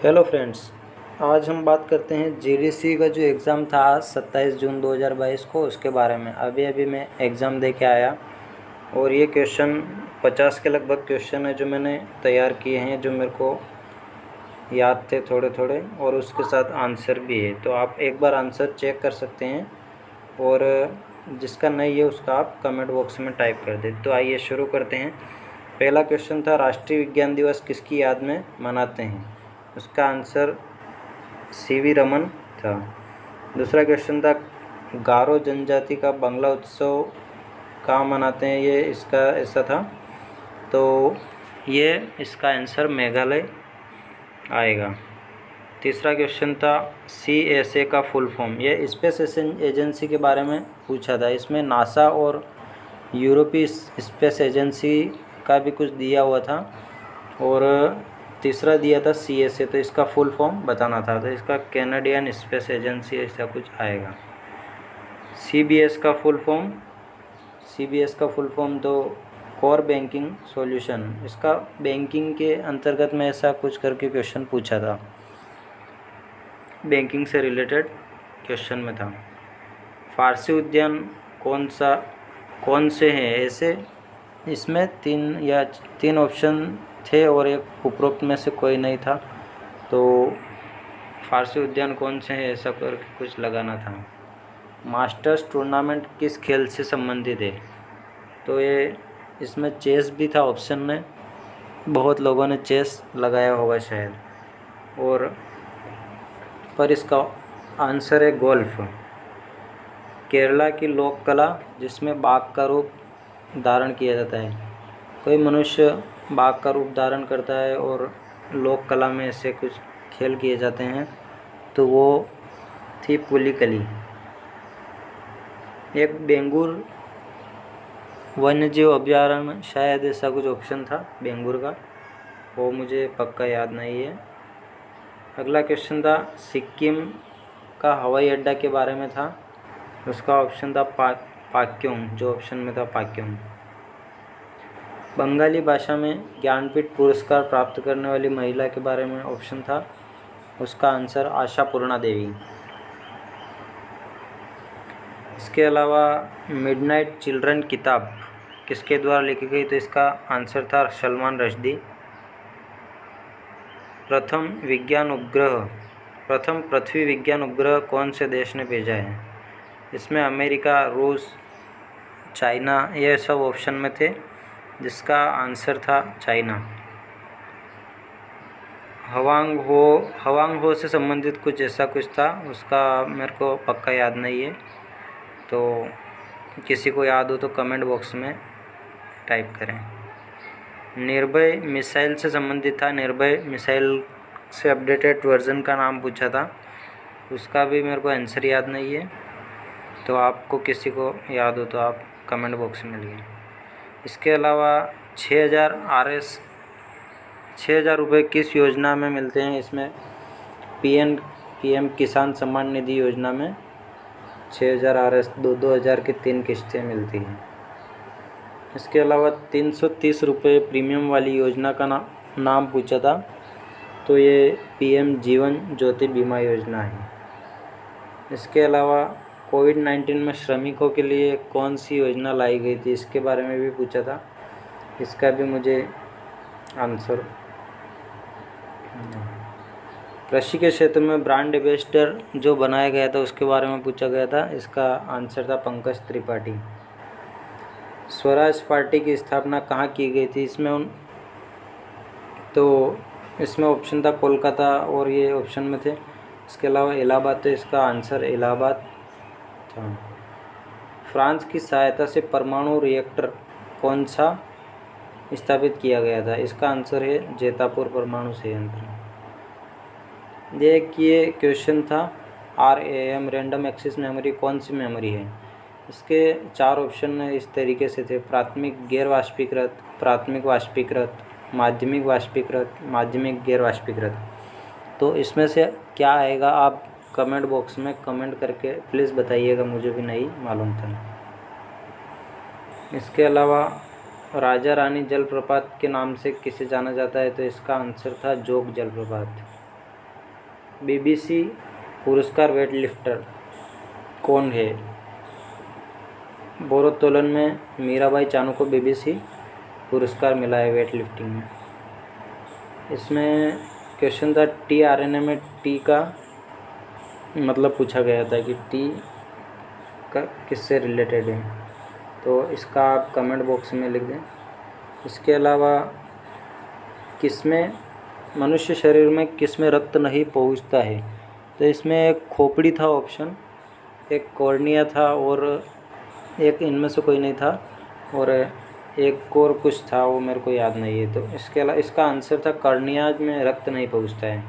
Hello friends. आज हम बात करते हैं जीडीसी का जो एग्ज़ाम था 27 जून 2022 को, उसके बारे में। अभी मैं एग्ज़ाम दे के आया और ये क्वेश्चन 50 के लगभग क्वेश्चन है जो मैंने तैयार किए हैं, जो मेरे को याद थे थोड़े थोड़े, और उसके साथ आंसर भी है। तो आप एक बार आंसर चेक कर सकते हैं, और जिसका नहीं है उसका आप कमेंट बॉक्स में टाइप कर दें। तो आइए शुरू करते हैं। पहला क्वेश्चन था, राष्ट्रीय विज्ञान दिवस किसकी याद में मनाते हैं? उसका आंसर सीवी रमन था। दूसरा क्वेश्चन था, गारो जनजाति का बांग्ला उत्सव कहाँ मनाते हैं? ये इसका ऐसा था, तो ये इसका आंसर मेघालय आएगा। तीसरा क्वेश्चन था, CSA का फुल फॉर्म। ये स्पेस एजेंसी के बारे में पूछा था। इसमें नासा और यूरोपीय स्पेस एजेंसी का भी कुछ दिया हुआ था, और तीसरा दिया था CSA। तो इसका फुल फॉर्म बताना था, तो इसका कैनेडियन स्पेस एजेंसी ऐसा कुछ आएगा। CBS का फुल फॉर्म तो कोर बैंकिंग सॉल्यूशन। इसका बैंकिंग के अंतर्गत में ऐसा कुछ करके क्वेश्चन पूछा था, बैंकिंग से रिलेटेड क्वेश्चन में था। फारसी उद्यान कौन से हैं? ऐसे इसमें तीन ऑप्शन थे और एक उपरोक्त में से कोई नहीं था, तो फारसी उद्यान कौन से हैं ऐसा करके कुछ लगाना था। मास्टर्स टूर्नामेंट किस खेल से संबंधित है? तो ये इसमें चेस भी था ऑप्शन में, बहुत लोगों ने चेस लगाया होगा शायद, और पर इसका आंसर है गोल्फ। केरला की लोक कला जिसमें बाघ का रूप धारण किया जाता है। कोई मनुष्य बाघ का रूप धारण करता है और लोक कला में ऐसे कुछ खेल किए जाते हैं, तो वो थी पुलिकली। एक बेंगुर वन्यजीव अभयारण्य, शायद ऐसा कुछ ऑप्शन था बेंगुर का, वो मुझे पक्का याद नहीं है। अगला क्वेश्चन था, सिक्किम का हवाई अड्डा के बारे में था। उसका ऑप्शन था पाक्योंग, जो ऑप्शन में था पाक्योंग। बंगाली भाषा में ज्ञानपीठ पुरस्कार प्राप्त करने वाली महिला के बारे में ऑप्शन था, उसका आंसर आशापूर्णा देवी। इसके अलावा मिडनाइट चिल्ड्रन किताब किसके द्वारा लिखी गई? तो इसका आंसर था सलमान रश्दी। प्रथम पृथ्वी विज्ञान उपग्रह कौन से देश ने भेजा है? इसमें अमेरिका, रूस, चाइना, ये सब ऑप्शन में थे, जिसका आंसर था चाइना। हवांग हो से संबंधित कुछ ऐसा कुछ था, उसका मेरे को पक्का याद नहीं है, तो किसी को याद हो तो कमेंट बॉक्स में टाइप करें। निर्भय मिसाइल से संबंधित था, निर्भय मिसाइल से अपडेटेड वर्जन का नाम पूछा था, उसका भी मेरे को आंसर याद नहीं है, तो आपको किसी को याद हो तो आप कमेंट बॉक्स में लिखिए। इसके अलावा 6,000 रुपये किस योजना में मिलते हैं? इसमें पीएम किसान सम्मान निधि योजना में 6,000 RS 2,000 की 3 किस्तें मिलती हैं। इसके अलावा 330 रुपये प्रीमियम वाली योजना का नाम पूछा था, तो ये PM जीवन ज्योति बीमा योजना है। इसके अलावा कोविड-19 में श्रमिकों के लिए कौन सी योजना लाई गई थी? इसके बारे में भी पूछा था, इसका भी मुझे आंसर। कृषि के क्षेत्र में ब्रांड एम्बेसडर जो बनाया गया था उसके बारे में पूछा गया था, इसका आंसर था पंकज त्रिपाठी। स्वराज पार्टी की स्थापना कहाँ की गई थी? इसमें ऑप्शन था कोलकाता, और ये ऑप्शन में थे। इसके अलावा इलाहाबाद, तो इसका आंसर इलाहाबाद था। फ्रांस की सहायता से परमाणु रिएक्टर कौन सा स्थापित किया गया था? इसका आंसर है जैतापुर परमाणु संयंत्र। देखिए क्वेश्चन था, RAM रैंडम एक्सेस मेमोरी कौन सी मेमोरी है? इसके 4 ऑप्शन इस तरीके से थे, प्राथमिक गैर वाष्पीकृत, प्राथमिक वाष्पीकृत, माध्यमिक वाष्पीकृत, माध्यमिक गैर वाष्पीकृत। तो इसमें से क्या आएगा आप कमेंट बॉक्स में कमेंट करके प्लीज़ बताइएगा, मुझे भी नहीं मालूम था। इसके अलावा राजा रानी जलप्रपात के नाम से किसे जाना जाता है? तो इसका आंसर था जोग जलप्रपात। BBC पुरस्कार वेट लिफ्टर कौन है? भारोत्तोलन में मीराबाई चानू को BBC पुरस्कार मिला है वेट लिफ्टिंग में। इसमें क्वेश्चन था tRNA में T का मतलब पूछा गया था कि T का किससे रिलेटेड है, तो इसका आप कमेंट बॉक्स में लिख दें। इसके अलावा किसमें मनुष्य शरीर में किसमें रक्त नहीं पहुंचता है, तो इसमें एक खोपड़ी था ऑप्शन, एक कॉर्निया था और एक इनमें से कोई नहीं था और एक और कुछ था वो मेरे को याद नहीं है। तो इसके अलावा इसका आंसर था कॉर्निया में रक्त नहीं पहुंचता है।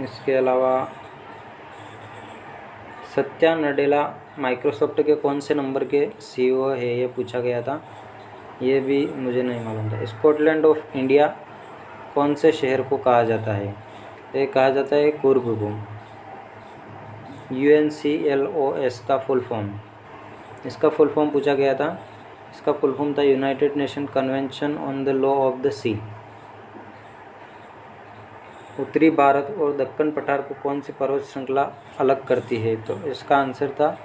इसके अलावा सत्या नडेला माइक्रोसॉफ्ट के कौन से नंबर के CEO है, ये पूछा गया था, ये भी मुझे नहीं मालूम था। स्कॉटलैंड ऑफ इंडिया कौन से शहर को कहा जाता है, ये कहा जाता है कुर्ग को। UNCLOS का फुल फॉर्म, इसका फुल फॉर्म पूछा गया था, इसका फुल फॉर्म था United Nation convention on the law of the sea. उत्तरी भारत और दक्कन पठार को कौन सी पर्वत श्रृंखला अलग करती है, तो इसका आंसर था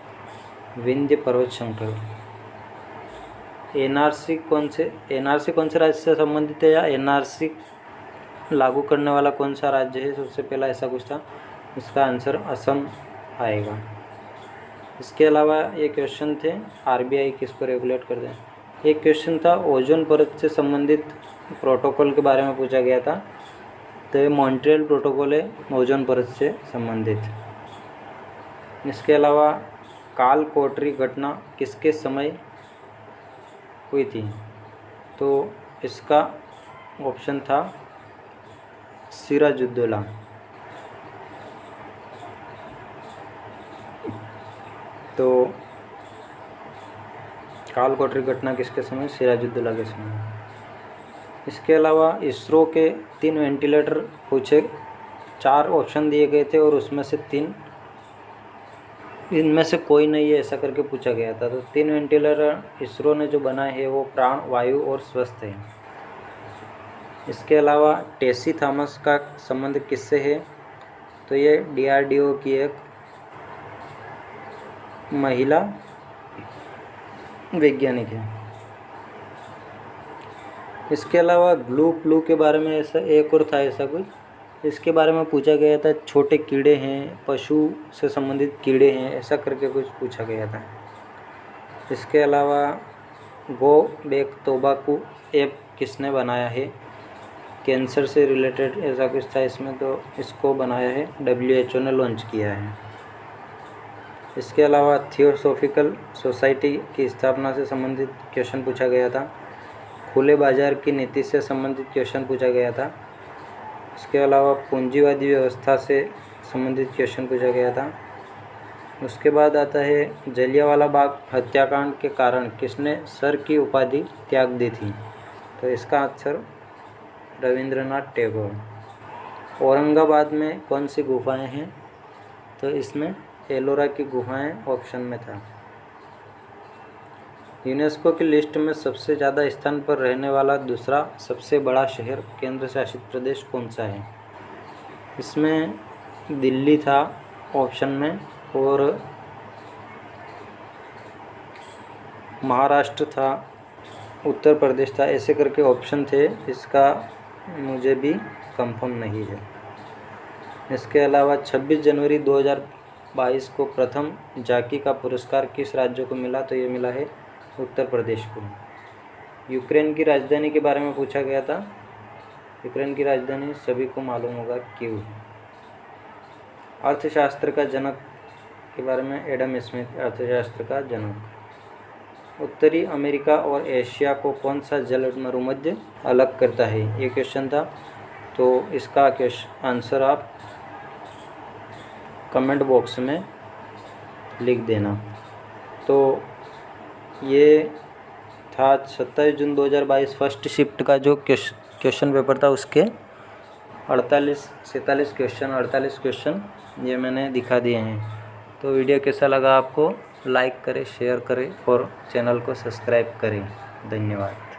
विंध्य पर्वत श्रृंखला। NRC कौन से राज्य से संबंधित है या NRC लागू करने वाला कौन सा राज्य है, सबसे पहला ऐसा कुछ था, इसका आंसर असम आएगा। इसके अलावा ये क्वेश्चन थे RBI किसको रेगुलेट कर दें। एक क्वेश्चन था ओजोन परत से संबंधित प्रोटोकॉल के बारे में पूछा गया था, तो ये मॉन्ट्रियल प्रोटोकॉल है ओजोन परत से संबंधित। इसके अलावा काल कोटरी घटना किसके समय हुई थी, तो इसका ऑप्शन था सिराजुद्दौला। तो काल कोटरी घटना किसके समय, सिराजुद्दौला के समय। इसके अलावा इसरो के 3 वेंटिलेटर पूछे, 4 ऑप्शन दिए गए थे और उसमें से 3 इनमें से कोई नहीं है ऐसा करके पूछा गया था। तो 3 वेंटिलेटर इसरो ने जो बनाए हैं वो प्राण, वायु और स्वस्थ है। इसके अलावा टेसी थॉमस का संबंध किससे है, तो ये DRDO की एक महिला वैज्ञानिक है। इसके अलावा ग्लू फ्लू के बारे में ऐसा एक और था ऐसा कुछ, इसके बारे में पूछा गया था छोटे कीड़े हैं, पशु से संबंधित कीड़े हैं, ऐसा करके कुछ पूछा गया था। इसके अलावा गो बैक तोबाकू ऐप किसने बनाया है, कैंसर से रिलेटेड ऐसा कुछ था इसमें, तो इसको बनाया है WHO ने लॉन्च किया है। इसके अलावा थियोसॉफिकल सोसाइटी की स्थापना से संबंधित क्वेश्चन पूछा गया था। खुले बाजार की नीति से संबंधित क्वेश्चन पूछा गया था। इसके अलावा पूंजीवादी व्यवस्था से संबंधित क्वेश्चन पूछा गया था। उसके बाद आता है जलियांवाला बाग हत्याकांड के कारण किसने सर की उपाधि त्याग दी थी, तो इसका आंसर रविंद्रनाथ टैगोर। औरंगाबाद में कौन सी गुफाएं हैं, तो इसमें एलोरा की गुफाएं ऑप्शन में था। यूनेस्को की लिस्ट में सबसे ज़्यादा स्थान पर रहने वाला दूसरा सबसे बड़ा शहर केंद्र शासित प्रदेश कौन सा है, इसमें दिल्ली था ऑप्शन में और महाराष्ट्र था, उत्तर प्रदेश था, ऐसे करके ऑप्शन थे, इसका मुझे भी कंफर्म नहीं है। इसके अलावा 26 जनवरी 2022 को प्रथम जाकी का पुरस्कार किस राज्य को मिला, तो ये मिला है उत्तर प्रदेश को। यूक्रेन की राजधानी के बारे में पूछा गया था, यूक्रेन की राजधानी सभी को मालूम होगा कीव। अर्थशास्त्र का जनक के बारे में एडम स्मिथ, अर्थशास्त्र का जनक। उत्तरी अमेरिका और एशिया को कौन सा जल मरुमध्य अलग करता है, ये क्वेश्चन था, तो इसका आंसर आप कमेंट बॉक्स में लिख देना। तो ये था 27 जून 2022 फर्स्ट शिफ्ट का जो क्वेश्चन पेपर था, उसके 47 क्वेश्चन ये मैंने दिखा दिए हैं। तो वीडियो कैसा लगा आपको, लाइक करें, शेयर करें और चैनल को सब्सक्राइब करें। धन्यवाद।